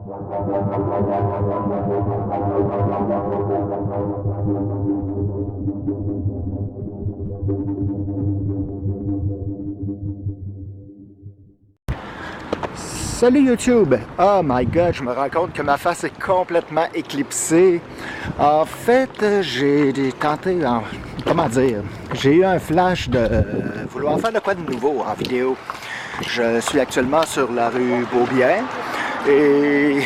Salut YouTube! Oh my god, je me rends compte que ma face est complètement éclipsée. En fait, j'ai tenté, comment dire, j'ai eu un flash de vouloir faire de quoi de nouveau en vidéo. Je suis actuellement sur la rue Beaubien et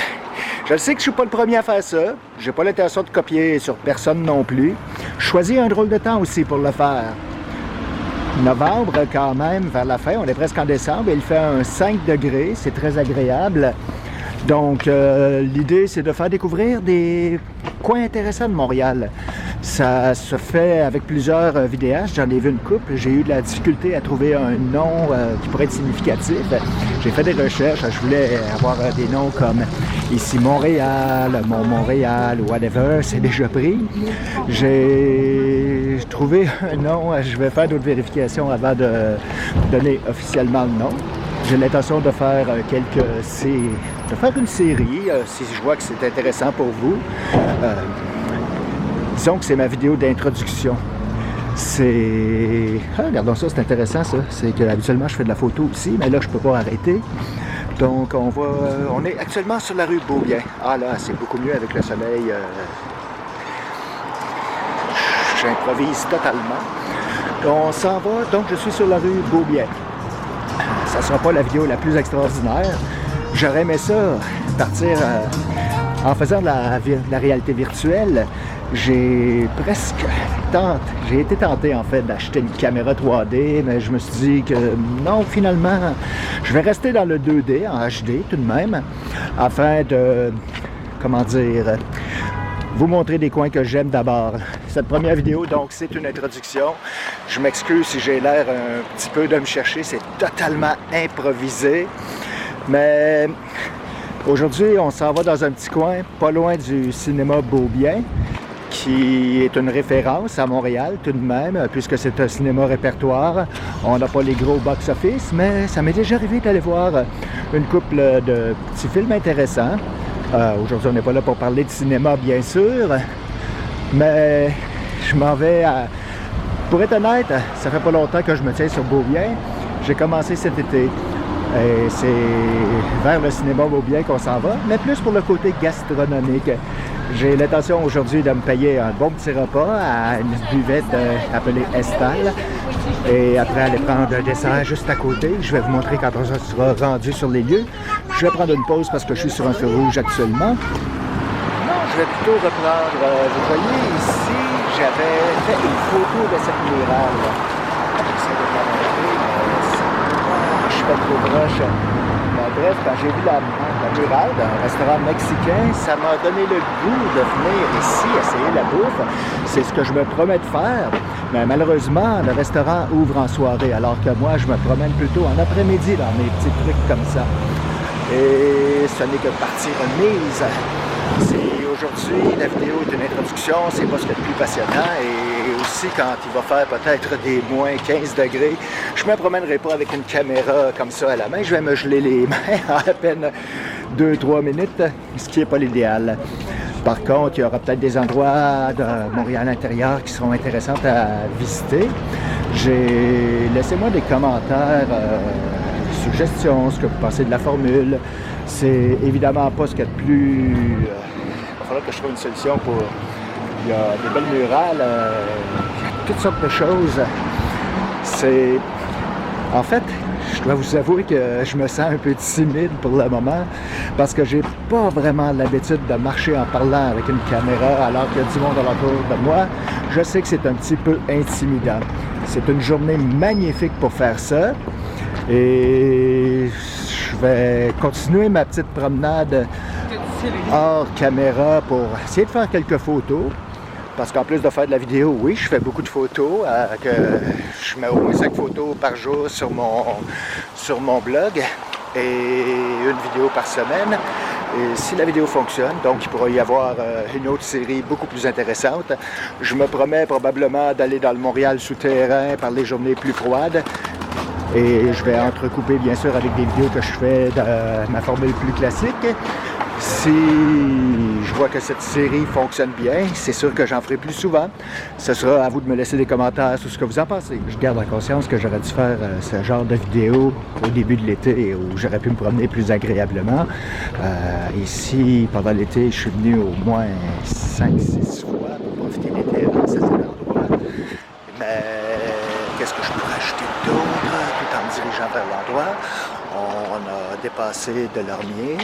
je sais que je suis pas le premier à faire ça. J'ai pas l'intention de copier sur personne non plus. Je choisis un drôle de temps aussi pour le faire. Novembre quand même, vers la fin, on est presque en décembre, et il fait un 5 degrés, c'est très agréable. Donc l'idée c'est de faire découvrir des coins intéressants de Montréal. Ça se fait avec plusieurs vidéastes, j'en ai vu une couple, j'ai eu de la difficulté à trouver un nom qui pourrait être significatif. J'ai fait des recherches, je voulais avoir des noms comme ici Montréal, Mont-Montréal, whatever, c'est déjà pris. J'ai trouvé un nom, je vais faire d'autres vérifications avant de donner officiellement le nom. J'ai l'intention de faire une série, si je vois que c'est intéressant pour vous. Disons que c'est ma vidéo d'introduction. Regardons ça, c'est intéressant ça. C'est que habituellement je fais de la photo aussi, mais là je peux pas arrêter. Donc on est actuellement sur la rue Beaubien. Ah là, c'est beaucoup mieux avec le soleil. J'improvise totalement. On s'en va, donc je suis sur la rue Beaubien. Ça ne sera pas la vidéo la plus extraordinaire. J'aurais aimé ça partir en faisant de la réalité virtuelle. J'ai été tenté en fait d'acheter une caméra 3D, mais je me suis dit que non, finalement, je vais rester dans le 2D en HD tout de même, afin de, comment dire, vous montrer des coins que j'aime d'abord. Cette première vidéo, donc, c'est une introduction. Je m'excuse si j'ai l'air un petit peu de me chercher, c'est totalement improvisé. Mais aujourd'hui, on s'en va dans un petit coin, pas loin du cinéma Beaubien, qui est une référence à Montréal tout de même, puisque c'est un cinéma répertoire. On n'a pas les gros box-office, mais ça m'est déjà arrivé d'aller voir une couple de petits films intéressants. Aujourd'hui, on n'est pas là pour parler de cinéma, bien sûr, mais je m'en vais à... Pour être honnête, ça fait pas longtemps que je me tiens sur Beaubien. J'ai commencé cet été. Et c'est vers le cinéma Beaubien qu'on s'en va, mais plus pour le côté gastronomique. J'ai l'intention aujourd'hui de me payer un bon petit repas à une buvette appelée Estal. Et après aller prendre un dessert juste à côté. Je vais vous montrer quand on sera rendu sur les lieux. Je vais prendre une pause parce que je suis sur un feu rouge actuellement. Non, je vais plutôt reprendre. Vous voyez ici, j'avais fait une photo de cette murale. J'essaie de la montrer, mais je suis pas trop proche. Bref, quand j'ai vu la murale d'un restaurant mexicain, ça m'a donné le goût de venir ici essayer la bouffe. C'est ce que je me promets de faire. Mais malheureusement, le restaurant ouvre en soirée, alors que moi, je me promène plutôt en après-midi dans mes petits trucs comme ça. Et ce n'est que partie remise. Aujourd'hui, la vidéo est une introduction, c'est pas ce qu'il y a de plus passionnant. Et aussi, quand il va faire peut-être des moins 15 degrés, je ne me promènerai pas avec une caméra comme ça à la main. Je vais me geler les mains en à peine 2-3 minutes, ce qui n'est pas l'idéal. Par contre, il y aura peut-être des endroits de Montréal intérieur qui seront intéressants à visiter. Laissez-moi des commentaires, suggestions, ce que vous pensez de la formule. C'est évidemment pas ce qu'il y a de plus... il va falloir que je trouve une solution pour... Il y a des belles murales, il y a toutes sortes de choses. En fait, je dois vous avouer que je me sens un peu timide pour le moment parce que j'ai pas vraiment l'habitude de marcher en parlant avec une caméra alors qu'il y a du monde alentour de moi. Je sais que c'est un petit peu intimidant. C'est une journée magnifique pour faire ça et je vais continuer ma petite promenade hors caméra pour essayer de faire quelques photos. Parce qu'en plus de faire de la vidéo, oui, je fais beaucoup de photos. Je mets au moins 5 photos par jour sur mon blog et une vidéo par semaine. Et si la vidéo fonctionne, donc il pourra y avoir une autre série beaucoup plus intéressante. Je me promets probablement d'aller dans le Montréal souterrain par les journées plus froides. Et je vais entrecouper bien sûr avec des vidéos que je fais de ma formule plus classique. Si je vois que cette série fonctionne bien, c'est sûr que j'en ferai plus souvent. Ce sera à vous de me laisser des commentaires sur ce que vous en pensez. Je garde en conscience que j'aurais dû faire ce genre de vidéo au début de l'été où j'aurais pu me promener plus agréablement. Ici, pendant l'été, je suis venu au moins 5-6 fois pour profiter de l'été dans ces endroits. Mais qu'est-ce que je pourrais acheter d'autre tout en me dirigeant vers l'endroit? On a dépassé Delormier.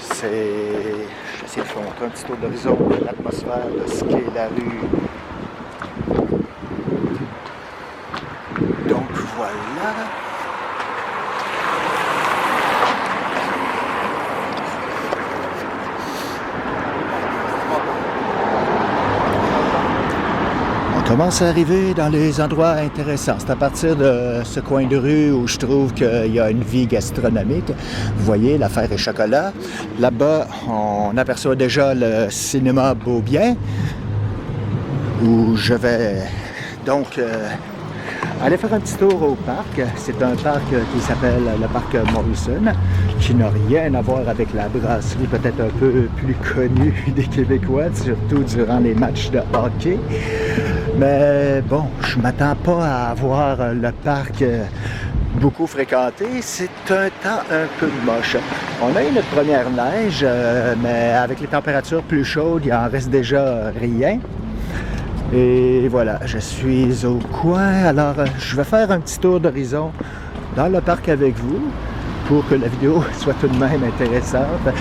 J'essaie de faire un petit tour d'horizon de l'atmosphère de ce qu'est la rue. Donc voilà. On commence à arriver dans les endroits intéressants. C'est à partir de ce coin de rue où je trouve qu'il y a une vie gastronomique. Vous voyez, l'affaire est chocolat. Là-bas, on aperçoit déjà le cinéma Beaubien, où je vais donc aller faire un petit tour au parc. C'est un parc qui s'appelle le parc Morrison, qui n'a rien à voir avec la brasserie peut-être un peu plus connue des Québécois, surtout durant les matchs de hockey. Mais bon, je ne m'attends pas à avoir le parc beaucoup fréquenté. C'est un temps un peu moche. On a eu notre première neige, mais avec les températures plus chaudes, il en reste déjà rien. Et voilà, je suis au coin. Alors, je vais faire un petit tour d'horizon dans le parc avec vous pour que la vidéo soit tout de même intéressante.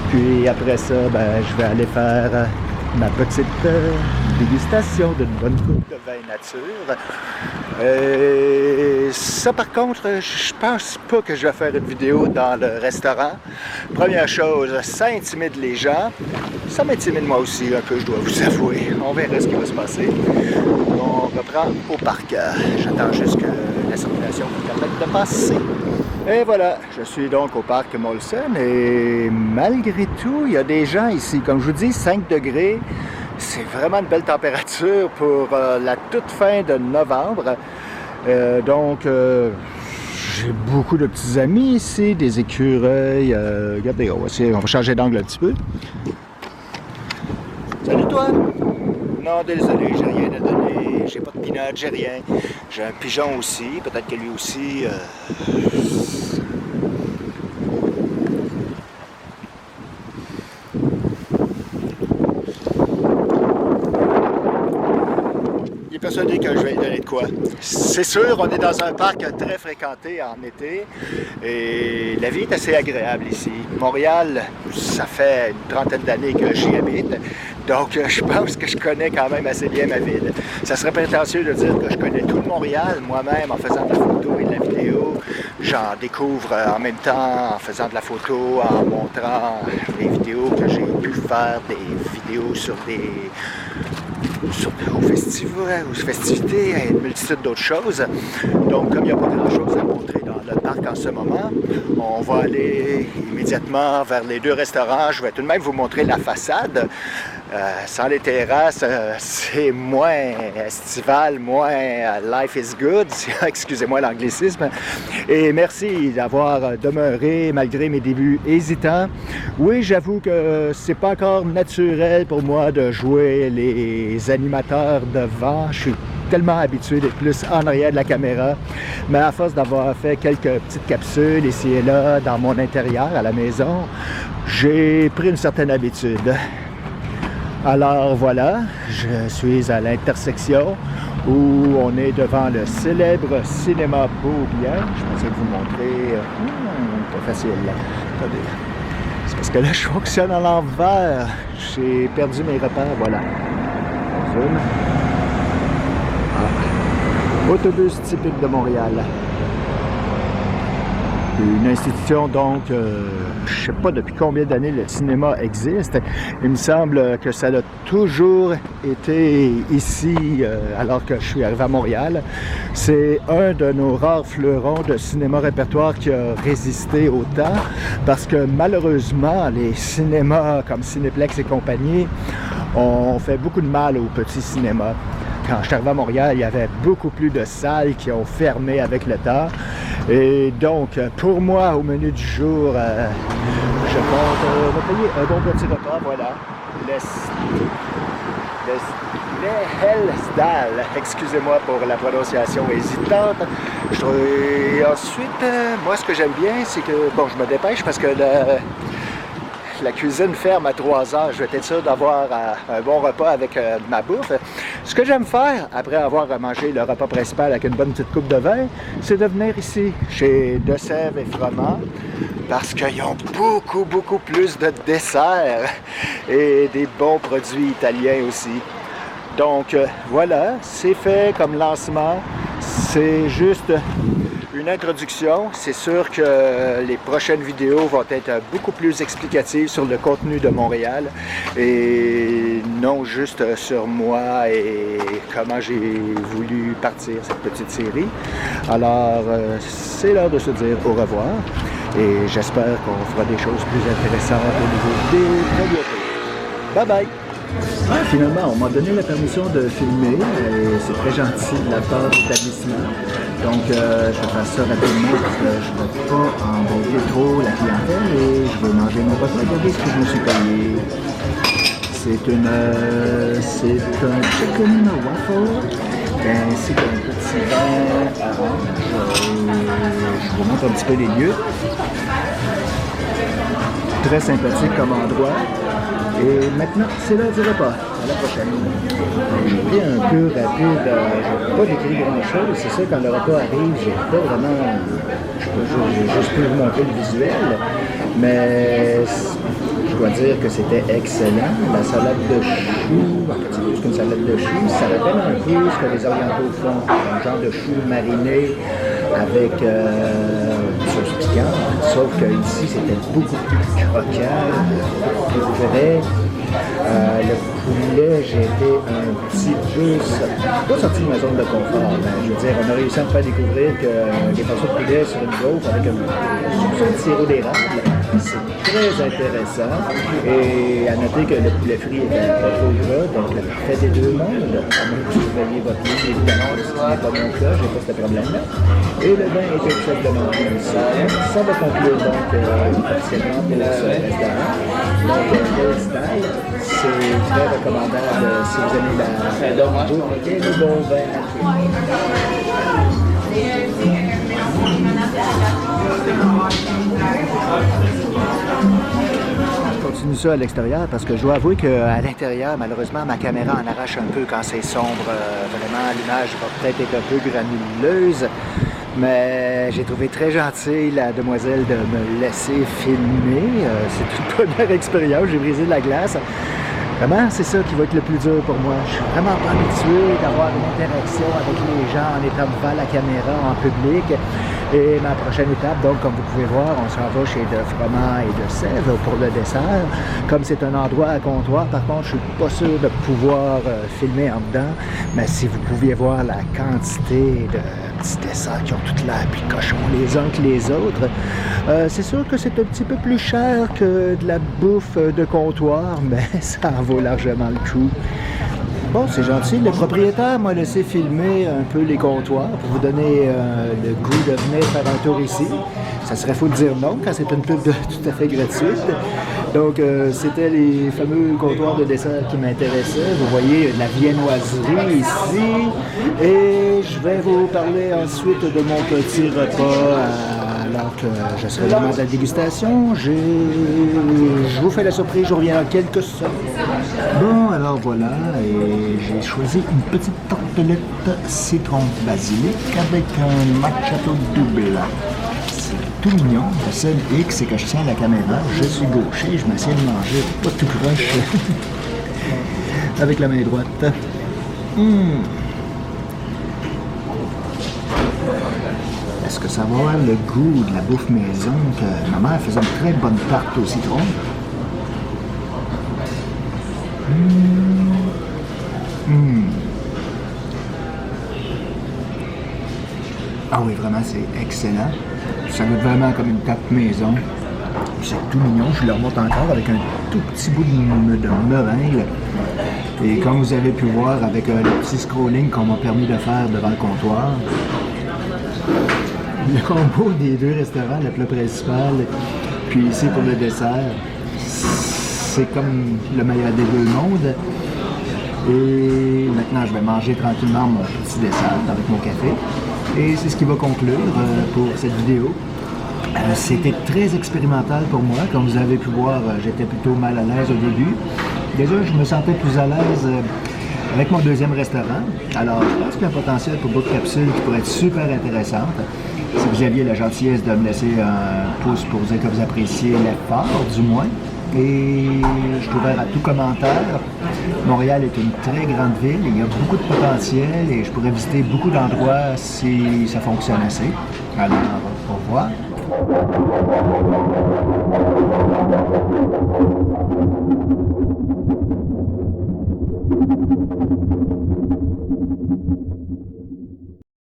Puis après ça, je vais aller faire ma petite dégustation d'une bonne coupe de vin nature. Ça, par contre, je pense pas que je vais faire une vidéo dans le restaurant. Première chose, ça intimide les gens. Ça m'intimide moi aussi un peu, je dois vous avouer. On verra ce qui va se passer. On reprend au parc. J'attends juste que la circulation me permette de passer. Et voilà, je suis donc au parc Molson et malgré tout, il y a des gens ici. Comme je vous dis, 5 degrés, c'est vraiment une belle température pour la toute fin de novembre. Donc, j'ai beaucoup de petits amis ici, des écureuils. Regardez, on va changer d'angle un petit peu. Salut toi! Non, désolé, j'ai rien à donner, j'ai pas de peanut, j'ai rien. J'ai un pigeon aussi, peut-être que lui aussi... Il est persuadé que je vais lui donner de quoi. C'est sûr, on est dans un parc très fréquenté en été et la vie est assez agréable ici. Montréal, ça fait une trentaine d'années que j'y habite. Donc, je pense que je connais quand même assez bien ma ville. Ça serait prétentieux de dire que je connais tout le Montréal. Moi-même, en faisant de la photo et de la vidéo, j'en découvre en même temps en faisant de la photo, en montrant les vidéos que j'ai pu faire, des vidéos aux festivités et une multitude d'autres choses. Donc, comme il n'y a pas grand-chose à montrer dans le parc en ce moment, on va aller immédiatement vers les 2 restaurants. Je vais tout de même vous montrer la façade. Sans les terrasses, c'est moins estival, moins life is good, excusez-moi l'anglicisme. Et merci d'avoir demeuré malgré mes débuts hésitants. Oui, j'avoue que c'est pas encore naturel pour moi de jouer les animateurs devant. Je suis tellement habitué d'être plus en arrière de la caméra, mais à force d'avoir fait quelques petites capsules ici et là dans mon intérieur à la maison, j'ai pris une certaine habitude. Alors voilà, je suis à l'intersection où on est devant le célèbre cinéma Beaubien. Je vais vous montrer. Pas facile. Attendez. C'est parce que là, je fonctionne à l'envers. J'ai perdu mes repères. Voilà. Zoom. Autobus typique de Montréal. Une institution, donc, je ne sais pas depuis combien d'années le cinéma existe. Il me semble que ça a toujours été ici, alors que je suis arrivé à Montréal. C'est un de nos rares fleurons de cinéma répertoire qui a résisté au temps, parce que malheureusement, les cinémas comme Cinéplex et compagnie ont fait beaucoup de mal au petit cinéma. Quand je suis arrivé à Montréal, il y avait beaucoup plus de salles qui ont fermé avec le temps. Et donc, pour moi, au menu du jour, je compte me payer un bon petit repas, voilà. Les Hellsdal, excusez-moi pour la prononciation hésitante. Et ensuite, moi, ce que j'aime bien, c'est que, bon, je me dépêche parce que la cuisine ferme à 3 heures. Je vais être sûr d'avoir un bon repas avec ma bouffe. Ce que j'aime faire, après avoir mangé le repas principal avec une bonne petite coupe de vin, c'est de venir ici, chez De Sèvres et Froment, parce qu'ils ont beaucoup plus de desserts et des bons produits italiens aussi. Donc voilà, c'est fait comme lancement. C'est juste une introduction. C'est sûr que les prochaines vidéos vont être beaucoup plus explicatives sur le contenu de Montréal et non juste sur moi et comment j'ai voulu partir cette petite série. Alors, c'est l'heure de se dire au revoir et j'espère qu'on fera des choses plus intéressantes au niveau des produits. Bye bye! Finalement, on m'a donné la permission de filmer et c'est très gentil de la part de l'établissement. Donc, je vais faire ça rapidement parce que je ne veux pas embêter trop la clientèle et je vais manger mon repas. Regardez ce que je me suis payé. C'est un chicken waffle ainsi qu'un petit vin orange. Je vous montre un petit peu les lieux. Très sympathique comme endroit. Et maintenant, c'est l'heure du repas. À la prochaine. J'ai pris un peu rapide. Je n'ai pas décrit grand-chose. C'est sûr, quand le repas arrive, j'ai pas vraiment... Je juste pu vous montrer le visuel. Mais je dois dire que c'était excellent. La salade de choux, en fait, c'est plus qu'une salade de choux. Ça rappelle un peu ce que les Orientaux font. Un genre de choux marinés avec sauce piquante. Sauf qu'ici, c'était beaucoup plus croquant, beaucoup plus frais. Le poulet, j'ai été un petit peu, pas sorti de ma zone de confort, mais je veux dire, on a réussi à me faire découvrir que des morceaux de poulet sur une gaufre avec un soupçon de sirop d'érable, c'est très intéressant. Et à noter que le poulet frit est pas trop gras, donc le parfait des deux mondes. À moins que vous voyez votre livre, évidemment, ce n'est pas mon cas, j'ai pas ce problème-là. Et le vin est excellent. Ça va conclure donc officiellement pour ce restaurant. Donc, le style, c'est très recommandable si vous aimez la bouffe et le bon vin. Je continue ça à l'extérieur parce que je dois avouer qu'à l'intérieur, malheureusement, ma caméra en arrache un peu quand c'est sombre. Vraiment, l'image va peut-être être un peu granuleuse. Mais j'ai trouvé très gentil la demoiselle de me laisser filmer. C'est une première expérience, j'ai brisé de la glace. Vraiment, c'est ça qui va être le plus dur pour moi. Je suis vraiment pas habitué d'avoir une interaction avec les gens en étant devant la caméra en public. Et ma prochaine étape, donc, comme vous pouvez voir, on s'en va chez De Froment et De Sèvres pour le dessert. Comme c'est un endroit à comptoir, par contre, je suis pas sûr de pouvoir filmer en dedans. Mais si vous pouviez voir la quantité de petits desserts qui ont toute l'air puis cochons les uns que les autres, c'est sûr que c'est un petit peu plus cher que de la bouffe de comptoir, mais ça en vaut largement le coup. Bon, c'est gentil. Le propriétaire m'a laissé filmer un peu les comptoirs pour vous donner le goût de venir faire un tour ici. Ça serait faux de dire non quand c'est une pub tout à fait gratuite. Donc, c'était les fameux comptoirs de dessert qui m'intéressaient. Vous voyez la viennoiserie ici. Et je vais vous parler ensuite de mon petit repas alors que je serai le moment de la dégustation. Je vous fais la surprise, je reviens en quelques secondes. Bon, alors voilà, et j'ai choisi une petite tartelette citron basilic avec un macchiato double. C'est tout mignon. Le seul hic, c'est que je tiens la caméra, je suis gaucher, je m'essaie de manger pas tout proche avec la main droite. Est-ce que ça va avoir le goût de la bouffe maison que ma mère faisait une très bonne tarte au citron? Ah oui, vraiment, c'est excellent. Ça goûte vraiment comme une tarte maison. C'est tout mignon. Je le remonte encore avec un tout petit bout de meringue. Et comme vous avez pu voir avec le petit scrolling qu'on m'a permis de faire devant le comptoir, le combo des deux restaurants, le plat principal, puis ici pour le dessert, c'est comme le meilleur des deux mondes. Et maintenant, je vais manger tranquillement mon petit dessert avec mon café. Et c'est ce qui va conclure pour cette vidéo. C'était très expérimental pour moi. Comme vous avez pu voir, j'étais plutôt mal à l'aise au début. Déjà, je me sentais plus à l'aise avec mon deuxième restaurant. Alors, je pense qu'il y a un potentiel pour d'autres capsules qui pourraient être super intéressantes. Si vous aviez la gentillesse de me laisser un pouce pour dire que vous appréciez l'effort, du moins. Et je suis ouvert à tout commentaire. Montréal est une très grande ville, il y a beaucoup de potentiel et je pourrais visiter beaucoup d'endroits si ça fonctionne assez. Alors, au revoir.